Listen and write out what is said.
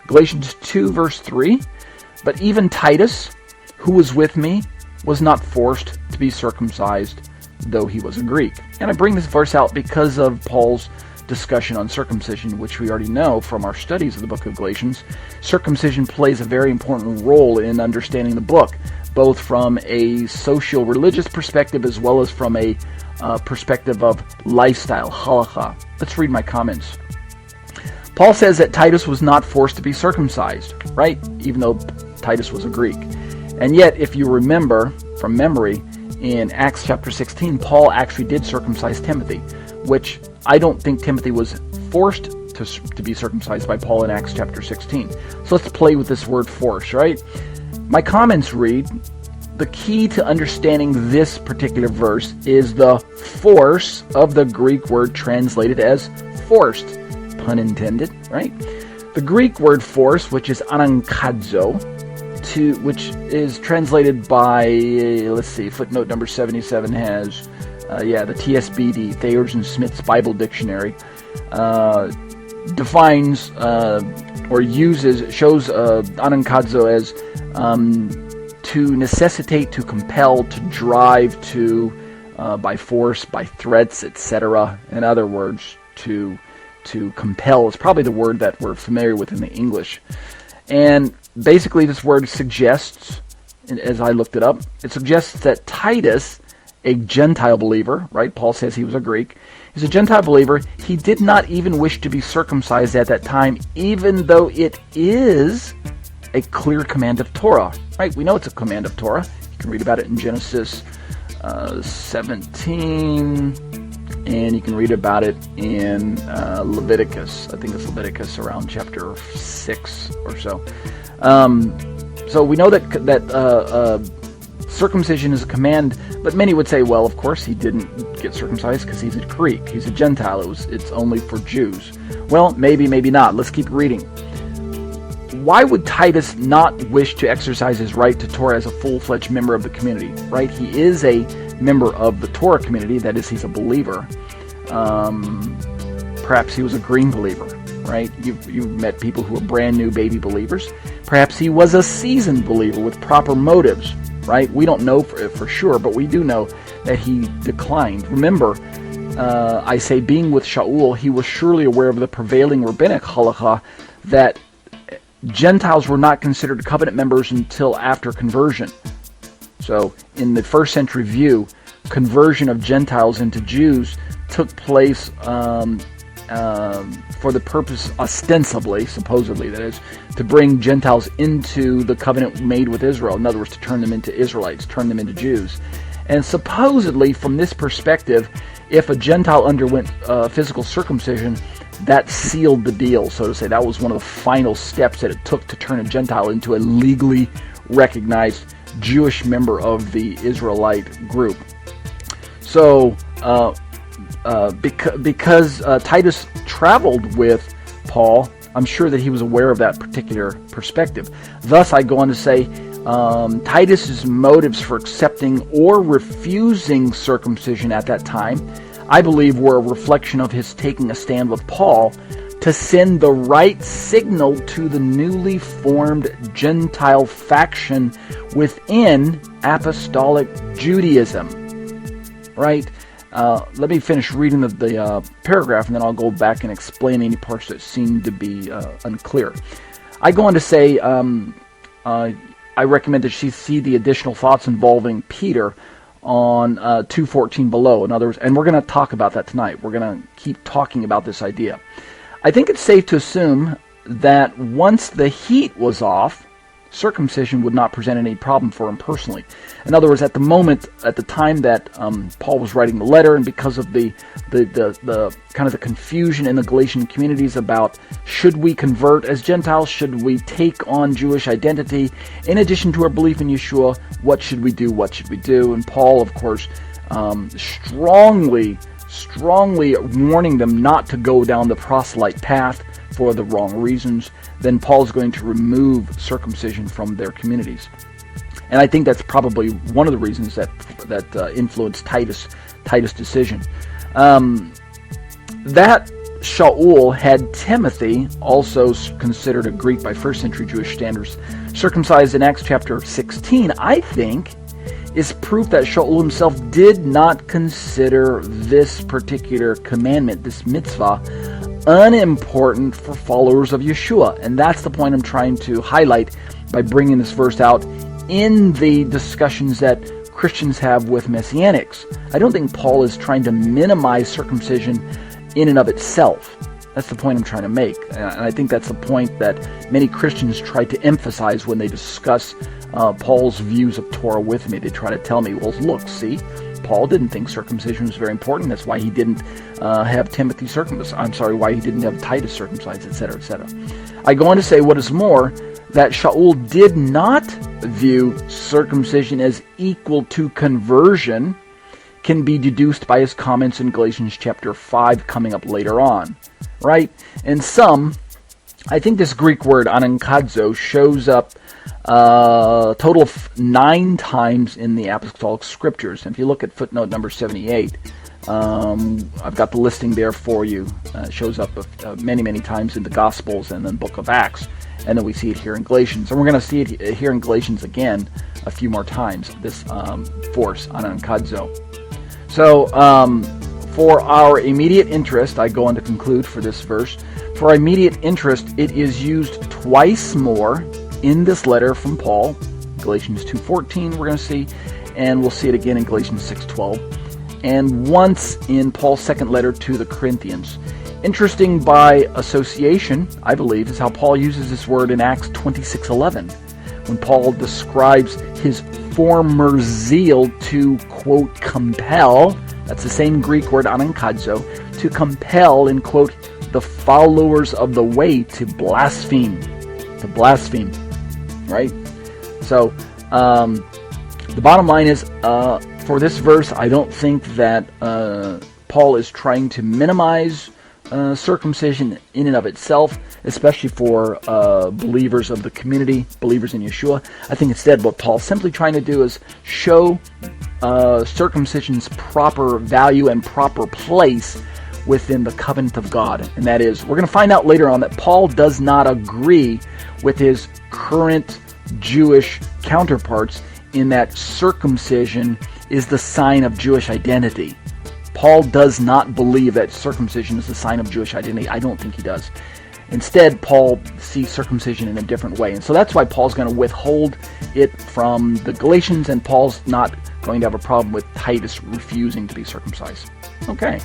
Galatians 2 verse 3, but even Titus, who was with me, was not forced to be circumcised, though he was a Greek. And I bring this verse out because of Paul's discussion on circumcision, which we already know from our studies of the book of Galatians. Circumcision plays a very important role in understanding the book, both from a social-religious perspective as well as from a perspective of lifestyle, halakha. Let's read my comments. Paul says that Titus was not forced to be circumcised, right? Even though Titus was a Greek. And yet, if you remember from memory, in Acts chapter 16, Paul actually did circumcise Timothy, which I don't think Timothy was forced to be circumcised by Paul in Acts chapter 16. So let's play with this word force, right? My comments read, the key to understanding this particular verse is the force of the Greek word translated as forced. Pun intended, right? The Greek word force, which is anankadzo, which is translated by, let's see, footnote number 77 has, the TSBD, Thayers and Smith's Bible Dictionary, defines or shows anankadzo as to necessitate, to compel, to drive, to by force, by threats, etc. In other words, to compel is probably the word that we're familiar with in the English. And basically this word suggests, as I looked it up, it suggests that Titus, a Gentile believer, right? Paul says he was a Greek. He's a Gentile believer. He did not even wish to be circumcised at that time, even though it is a clear command of Torah, right? We know it's a command of Torah. You can read about it in Genesis 17, and you can read about it in Leviticus. I think it's Leviticus around chapter 6 or so. So we know that circumcision is a command, but many would say, well, of course he didn't get circumcised because he's a Greek. He's a Gentile. It's only for Jews. Well, maybe, maybe not. Let's keep reading. Why would Titus not wish to exercise his right to Torah as a full-fledged member of the community, right? He is a member of the Torah community, that is, he's a believer. Perhaps he was a green believer, right? You've met people who are brand new baby believers. Perhaps he was a seasoned believer with proper motives, right? We don't know for sure, but we do know that he declined. Remember, I say being with Sha'ul, he was surely aware of the prevailing rabbinic halakha that Gentiles were not considered covenant members until after conversion. So, in the first century view, conversion of Gentiles into Jews took place for the purpose, ostensibly, supposedly, that is, to bring Gentiles into the covenant made with Israel. In other words, to turn them into Israelites, turn them into Jews. And supposedly, from this perspective, if a Gentile underwent physical circumcision, that sealed the deal, so to say. That was one of the final steps that it took to turn a Gentile into a legally recognized Jewish member of the Israelite group. So, because Titus traveled with Paul, I'm sure that he was aware of that particular perspective. Thus, I go on to say, Titus's motives for accepting or refusing circumcision at that time, I believe, were a reflection of his taking a stand with Paul to send the right signal to the newly formed Gentile faction within apostolic Judaism. Right? Let me finish reading the paragraph, and then I'll go back and explain any parts that seem to be unclear. I go on to say, I recommend that she see the additional thoughts involving Peter on 2:14 below. In other words, and we're going to talk about that tonight. We're going to keep talking about this idea. I think it's safe to assume that once the heat was off, circumcision would not present any problem for him personally. In other words, at the time that Paul was writing the letter, and because of the kind of the confusion in the Galatian communities about should we convert as Gentiles, should we take on Jewish identity, in addition to our belief in Yeshua, what should we do, And Paul, of course, strongly warning them not to go down the proselyte path for the wrong reasons. Then Paul's going to remove circumcision from their communities. And I think that's probably one of the reasons that influenced Titus' decision. That sha'ul had Timothy, also considered a Greek by first century Jewish standards, circumcised in Acts chapter 16, I think, is proof that Shaul himself did not consider this particular commandment, this mitzvah, unimportant for followers of Yeshua. And that's the point I'm trying to highlight by bringing this verse out in the discussions that Christians have with Messianics. I don't think Paul is trying to minimize circumcision in and of itself. That's the point I'm trying to make. And I think that's the point that many Christians try to emphasize when they discuss Paul's views of Torah with me. They try to tell me, well, look, see, Paul didn't think circumcision was very important. That's why he didn't have Timothy circumcised. Why he didn't have Titus circumcised, etc., etc. I go on to say, what is more, that Shaul did not view circumcision as equal to conversion can be deduced by his comments in Galatians chapter 5 coming up later on, right? And I think this Greek word anankadzo shows up a total of 9 times in the apostolic scriptures. And if you look at footnote number 78, I've got the listing there for you. It shows up many, many times in the Gospels and then book of Acts. And then we see it here in Galatians. And we're going to see it here in Galatians again a few more times, this force, anankadzo. So, for our immediate interest, I go on to conclude for this verse, for our immediate interest, it is used twice more in this letter from Paul, Galatians 2:14 we're going to see, and we'll see it again in Galatians 6:12, and once in Paul's second letter to the Corinthians. Interesting by association, I believe, is how Paul uses this word in Acts 26:11, when Paul describes his former zeal to, quote, compel, that's the same Greek word anankadzo, to compel, in quote, the followers of the way to blaspheme, right? So, the bottom line is, for this verse, I don't think that Paul is trying to minimize circumcision in and of itself, especially for believers of the community, believers in Yeshua. I think instead what Paul's simply trying to do is show circumcision's proper value and proper place within the covenant of God. And that is, we're going to find out later on that Paul does not agree with his current Jewish counterparts in that circumcision is the sign of Jewish identity. Paul does not believe that circumcision is the sign of Jewish identity. I don't think he does. Instead, Paul sees circumcision in a different way. And so that's why Paul's going to withhold it from the Galatians, and Paul's not going to have a problem with Titus refusing to be circumcised. Okay.